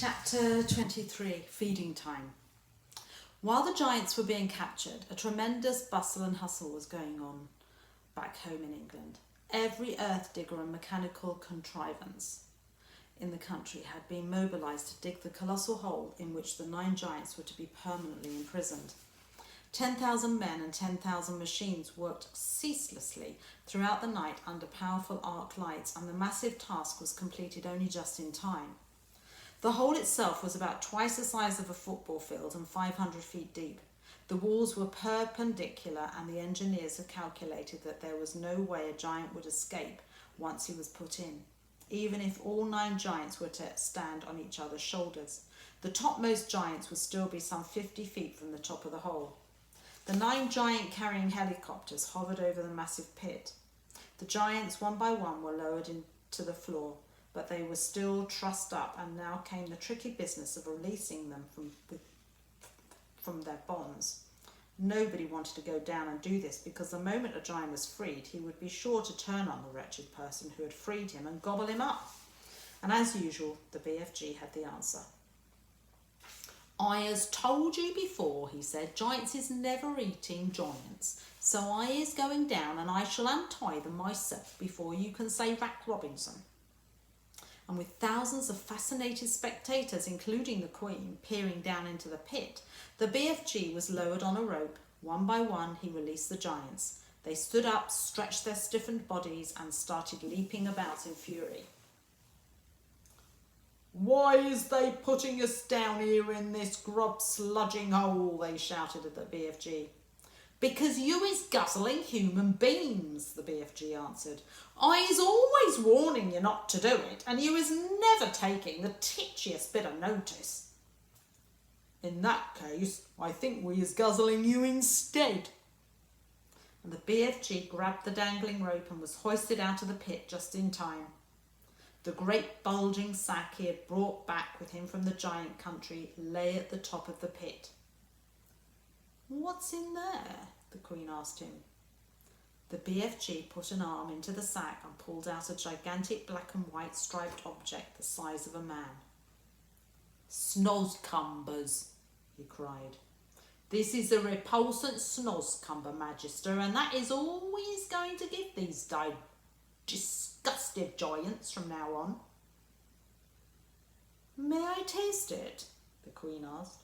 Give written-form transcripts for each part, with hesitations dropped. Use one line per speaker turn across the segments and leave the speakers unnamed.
Chapter 23, Feeding Time. While the giants were being captured, a tremendous bustle and hustle was going on back home in England. Every earth digger and mechanical contrivance in the country had been mobilised to dig the colossal hole in which the 9 giants were to be permanently imprisoned. 10,000 men and 10,000 machines worked ceaselessly throughout the night under powerful arc lights, and the massive task was completed only just in time. The hole itself was about twice the size of a football field and 500 feet deep. The walls were perpendicular, and the engineers had calculated that there was no way a giant would escape once he was put in, even if all 9 giants were to stand on each other's shoulders. The topmost giants would still be some 50 feet from the top of the hole. The 9 giant-carrying helicopters hovered over the massive pit. The giants, one by one, were lowered into the floor, but they were still trussed up, and now came the tricky business of releasing them from their bonds. Nobody wanted to go down and do this, because the moment a giant was freed, he would be sure to turn on the wretched person who had freed him and gobble him up. And as usual, the BFG had the answer. "I has told you before," he said, "giants is never eating giants. So I is going down, and I shall untie them myself before you can say Rack Robinson." And with thousands of fascinated spectators, including the Queen, peering down into the pit, the BFG was lowered on a rope. One by one, he released the giants. They stood up, stretched their stiffened bodies, and started leaping about in fury. "Why is they putting us down here in this grub sludging hole?" they shouted at the BFG. "Because you is guzzling human beings," the BFG answered. "I is always warning you not to do it, and you is never taking the titchiest bit of notice." "In that case, I think we is guzzling you instead." And the BFG grabbed the dangling rope and was hoisted out of the pit just in time. The great bulging sack he had brought back with him from the giant country lay at the top of the pit. "What's in there?" the Queen asked him. The BFG put an arm into the sack and pulled out a gigantic black and white striped object the size of a man. "Snozcumbers," he cried. "This is a repulsant snozcumber, Magister, and that is all we is going to give these disgusting giants from now on." "May I taste it?" the Queen asked.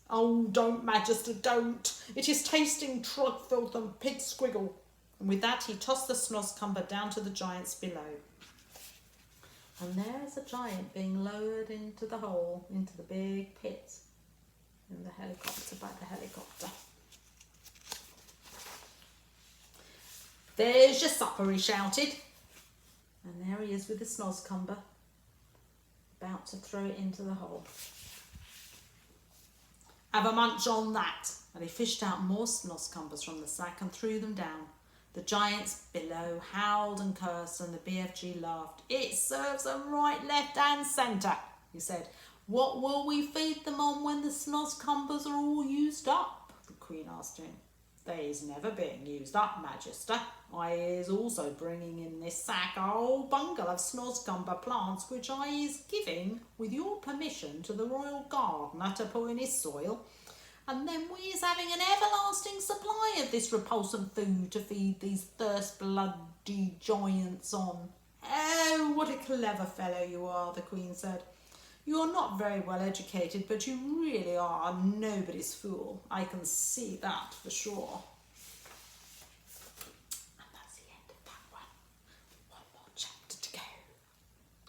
"Oh, don't, Magister, don't. It is tasting trug filth and pig squiggle." And with that he tossed the snozcumber down to the giants below. And there is a giant being lowered into the hole, into the big pit, in the helicopter, by the helicopter. "There's your supper," he shouted. And there he is with the snozcumber, about to throw it into the hole. "Have a munch on that." And he fished out more snozcumbers from the sack and threw them down. The giants below howled and cursed, and the BFG laughed. "It serves them right, left and centre," he said. "What will we feed them on when the snozcumbers are all used up?" the Queen asked him. "They is never being used up, Magister. I is also bringing in this sack a whole bungle of snozcumber plants, which I is giving, with your permission, to the royal gardener to put in his soil. And then we is having an everlasting supply of this repulsant food to feed these thirst-bloody giants on." "Oh, what a clever fellow you are," the Queen said. "You're not very well educated, but you really are nobody's fool. I can see that for sure."